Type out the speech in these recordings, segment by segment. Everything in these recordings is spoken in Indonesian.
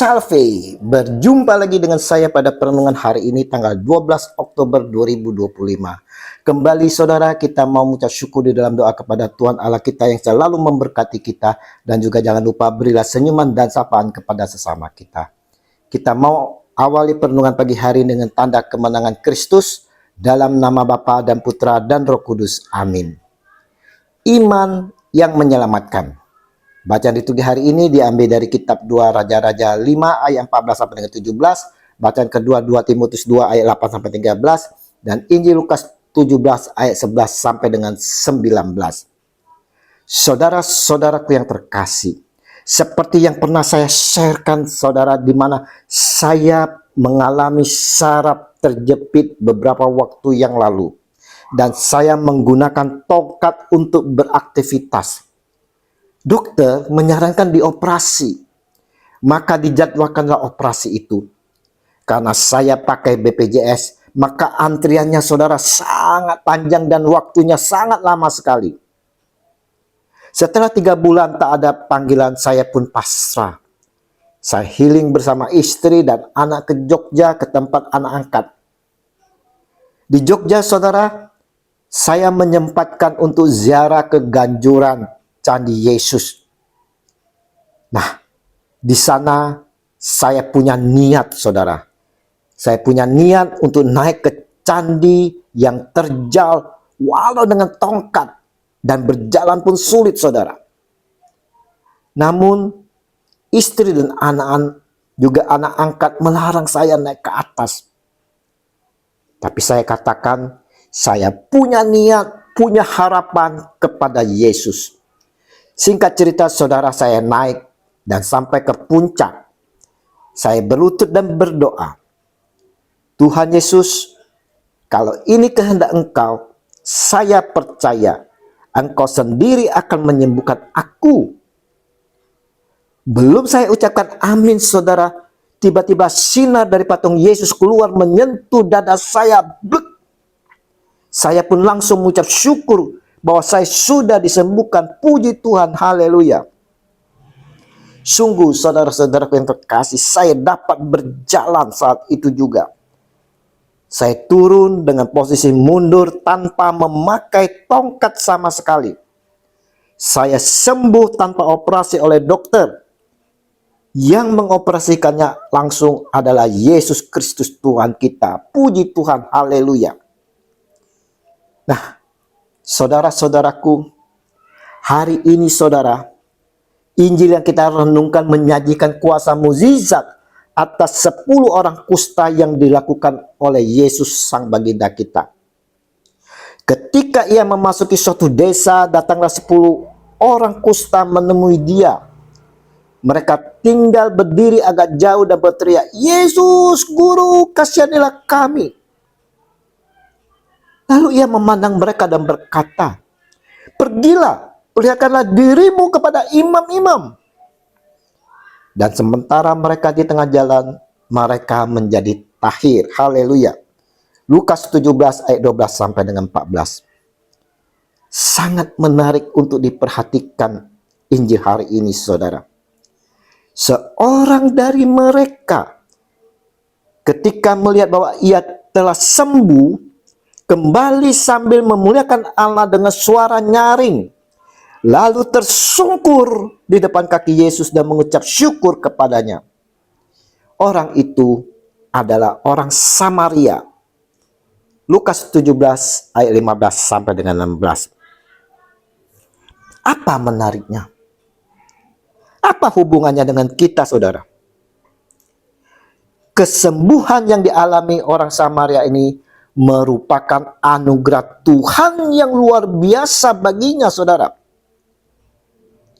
Salve, berjumpa lagi dengan saya pada perenungan hari ini tanggal 12 Oktober 2025. Kembali saudara, kita mau mengucap syukur di dalam doa kepada Tuhan Allah kita yang selalu memberkati kita. Dan juga jangan lupa berilah senyuman dan sapaan kepada sesama kita. Kita mau awali perenungan pagi hari dengan tanda kemenangan Kristus dalam nama Bapa dan Putra dan Roh Kudus. Amin. Iman yang menyelamatkan. Bacaan liturgi hari ini diambil dari kitab 2 Raja-Raja 5 ayat 14 sampai dengan 17, bacaan kedua 2 Timotius 2 ayat 8 sampai 13, dan Injil Lukas 17 ayat 11 sampai dengan 19. Saudara-saudaraku yang terkasih, seperti yang pernah saya sharekan saudara, di mana saya mengalami saraf terjepit beberapa waktu yang lalu, dan saya menggunakan tongkat untuk beraktivitas. Dokter menyarankan dioperasi, maka dijadwalkanlah operasi itu. Karena saya pakai BPJS, maka antriannya saudara sangat panjang dan waktunya sangat lama sekali. Setelah 3 bulan tak ada panggilan, saya pun pasrah. Saya healing bersama istri dan anak ke Jogja, ke tempat anak angkat. Di Jogja saudara, saya menyempatkan untuk ziarah ke Ganjuran Candi Yesus. Nah, di sana saya punya niat saudara. Saya punya niat untuk naik ke candi yang terjal walau dengan tongkat, dan berjalan pun sulit saudara. Namun istri dan anak-anak juga anak angkat melarang saya naik ke atas. Tapi saya katakan, saya punya niat, punya harapan kepada Yesus. Singkat cerita saudara, saya naik dan sampai ke puncak. Saya berlutut dan berdoa, Tuhan Yesus, kalau ini kehendak Engkau, saya percaya Engkau sendiri akan menyembuhkan aku. Belum saya ucapkan amin saudara, tiba-tiba sinar dari patung Yesus keluar menyentuh dada saya. Saya pun langsung mengucap syukur bahwa saya sudah disembuhkan. Puji Tuhan, haleluya. Sungguh saudara-saudaraku yang terkasih, saya dapat berjalan saat itu juga. Saya turun dengan posisi mundur tanpa memakai tongkat sama sekali. Saya sembuh tanpa operasi oleh dokter. Yang mengoperasikannya langsung adalah Yesus Kristus Tuhan kita. Puji Tuhan, haleluya. Nah, saudara-saudaraku, hari ini saudara, Injil yang kita renungkan menyajikan kuasa mukjizat atas 10 orang kusta yang dilakukan oleh Yesus Sang Baginda kita. Ketika ia memasuki suatu desa, datanglah 10 orang kusta menemui dia. Mereka tinggal berdiri agak jauh dan berteriak, Yesus, Guru, kasihanilah kami. Lalu ia memandang mereka dan berkata, pergilah, perlihatkanlah dirimu kepada imam-imam. Dan sementara mereka di tengah jalan, mereka menjadi tahir. Haleluya. Lukas 17 ayat 12 sampai dengan 14. Sangat menarik untuk diperhatikan Injil hari ini saudara. Seorang dari mereka ketika melihat bahwa ia telah sembuh, kembali sambil memuliakan Allah dengan suara nyaring. Lalu tersungkur di depan kaki Yesus dan mengucap syukur kepadanya. Orang itu adalah orang Samaria. Lukas 17 ayat 15 sampai dengan 16. Apa menariknya? Apa hubungannya dengan kita saudara? Kesembuhan yang dialami orang Samaria ini merupakan anugerah Tuhan yang luar biasa baginya saudara.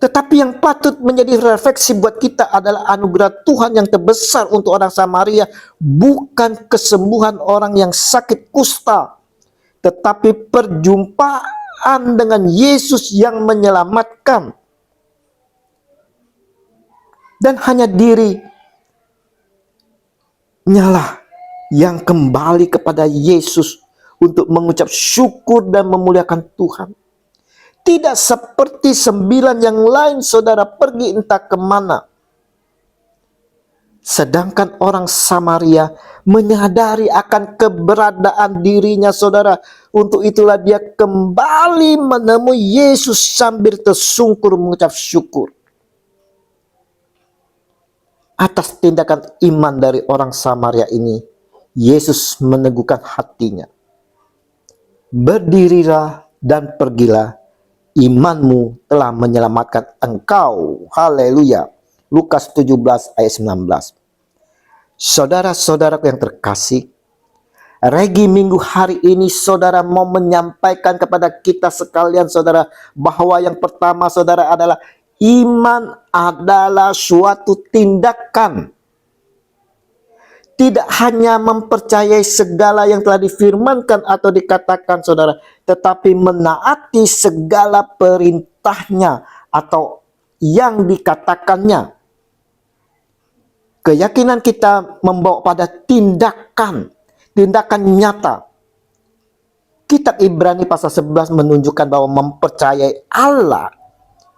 Tetapi yang patut menjadi refleksi buat kita adalah anugerah Tuhan yang terbesar untuk orang Samaria bukan kesembuhan orang yang sakit kusta, tetapi perjumpaan dengan Yesus yang menyelamatkan. Dan hanya dirinya lah yang kembali kepada Yesus untuk mengucap syukur dan memuliakan Tuhan. Tidak seperti 9 yang lain saudara pergi entah kemana. Sedangkan orang Samaria menyadari akan keberadaan dirinya, saudara. Untuk itulah dia kembali menemui Yesus sambil tersungkur mengucap syukur atas tindakan iman dari orang Samaria ini. Yesus meneguhkan hatinya. Berdirilah dan pergilah, imanmu telah menyelamatkan engkau. Haleluya. Lukas 17 ayat 19. Saudara-saudaraku yang terkasih, Regi minggu hari ini saudara mau menyampaikan kepada kita sekalian, saudara, bahwa yang pertama, saudara, adalah iman adalah suatu tindakan. Tidak hanya mempercayai segala yang telah difirmankan atau dikatakan, saudara, tetapi menaati segala perintahnya atau yang dikatakannya. Keyakinan kita membawa pada tindakan nyata. Kitab Ibrani pasal 11 menunjukkan bahwa mempercayai Allah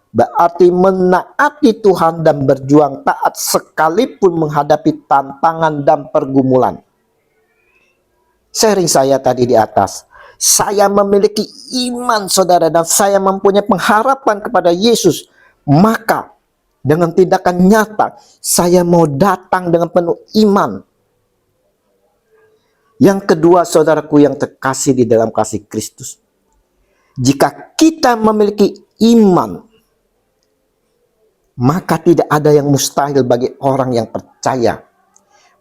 berarti menaati Tuhan dan berjuang taat sekalipun menghadapi tantangan dan pergumulan. Sharing saya tadi di atas, saya memiliki iman, saudara, dan saya mempunyai pengharapan kepada Yesus. Maka dengan tindakan nyata, saya mau datang dengan penuh iman. Yang kedua, saudaraku yang terkasih di dalam kasih Kristus, jika kita memiliki iman, maka tidak ada yang mustahil bagi orang yang percaya.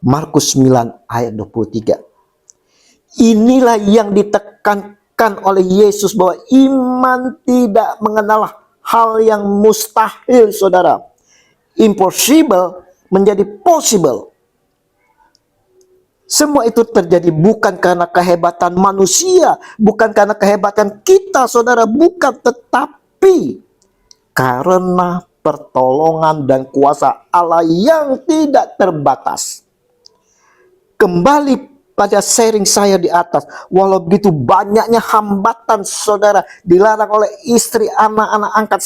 Markus 9 ayat 23. Inilah yang ditekankan oleh Yesus, bahwa iman tidak mengenal hal yang mustahil, saudara. Impossible menjadi possible. Semua itu terjadi bukan karena kehebatan manusia, bukan karena kehebatan kita, saudara, bukan, tetapi karena pertolongan dan kuasa Allah yang tidak terbatas. Kembali pada sharing saya di atas, walau begitu banyaknya hambatan, saudara, dilarang oleh istri, anak-anak angkat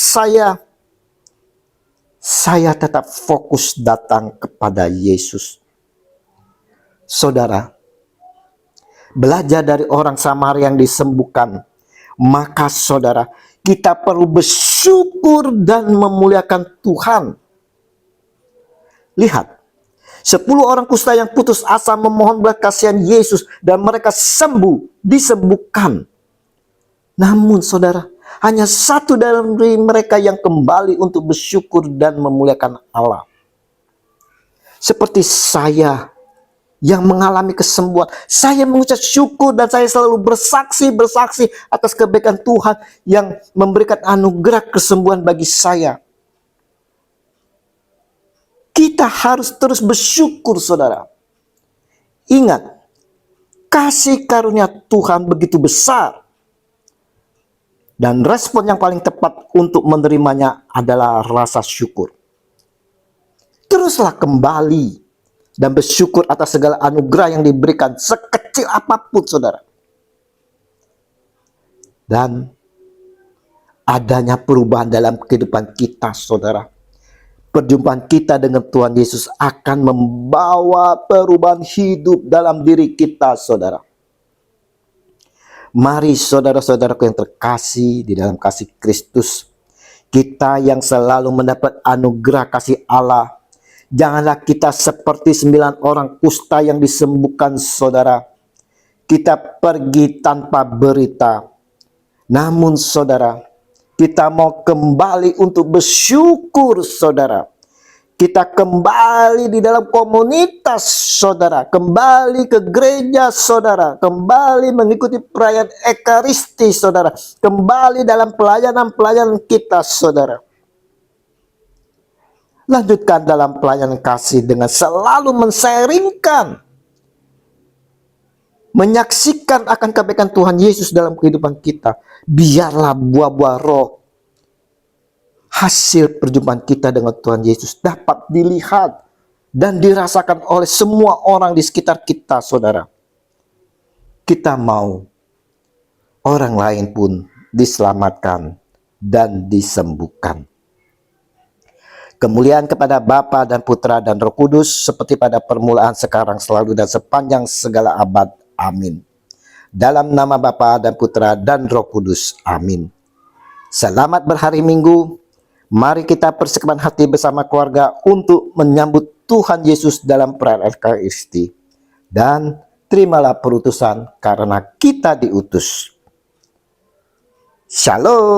saya tetap fokus datang kepada Yesus. Saudara, belajar dari orang Samaria yang disembuhkan, maka saudara, kita perlu bersyukur dan memuliakan Tuhan. Lihat, 10 orang kusta yang putus asa memohon belas kasihan Yesus dan mereka disembuhkan. Namun saudara, hanya satu dari mereka yang kembali untuk bersyukur dan memuliakan Allah. Seperti saya yang mengalami kesembuhan, saya mengucap syukur dan saya selalu bersaksi atas kebaikan Tuhan yang memberikan anugerah kesembuhan bagi saya. Kita harus terus bersyukur, saudara. Ingat, kasih karunia Tuhan begitu besar. Dan respon yang paling tepat untuk menerimanya adalah rasa syukur. Teruslah kembali dan bersyukur atas segala anugerah yang diberikan, sekecil apapun, saudara. Dan adanya perubahan dalam kehidupan kita, saudara. Perjumpaan kita dengan Tuhan Yesus akan membawa perubahan hidup dalam diri kita, saudara. Mari saudara-saudaraku yang terkasih di dalam kasih Kristus, kita yang selalu mendapat anugerah kasih Allah, janganlah kita seperti 9 orang kusta yang disembuhkan, saudara. Kita pergi tanpa berita. Namun saudara, kita mau kembali untuk bersyukur, saudara. Kita kembali di dalam komunitas, saudara. Kembali ke gereja, saudara. Kembali mengikuti perayaan Ekaristi, saudara. Kembali dalam pelayanan-pelayanan kita, saudara. Lanjutkan dalam pelayanan kasih dengan selalu men-sharingkan, menyaksikan akan kebaikan Tuhan Yesus dalam kehidupan kita. Biarlah buah-buah roh, hasil perjumpaan kita dengan Tuhan Yesus dapat dilihat dan dirasakan oleh semua orang di sekitar kita, saudara. Kita mau orang lain pun diselamatkan dan disembuhkan. Kemuliaan kepada Bapa dan Putra dan Roh Kudus, seperti pada permulaan, sekarang, selalu, dan sepanjang segala abad. Amin. Dalam nama Bapa dan Putra dan Roh Kudus. Amin. Selamat berhari Minggu. Mari kita persekutuan hati bersama keluarga untuk menyambut Tuhan Yesus dalam perayaan Ekaristi. Dan terimalah perutusan karena kita diutus. Shalom.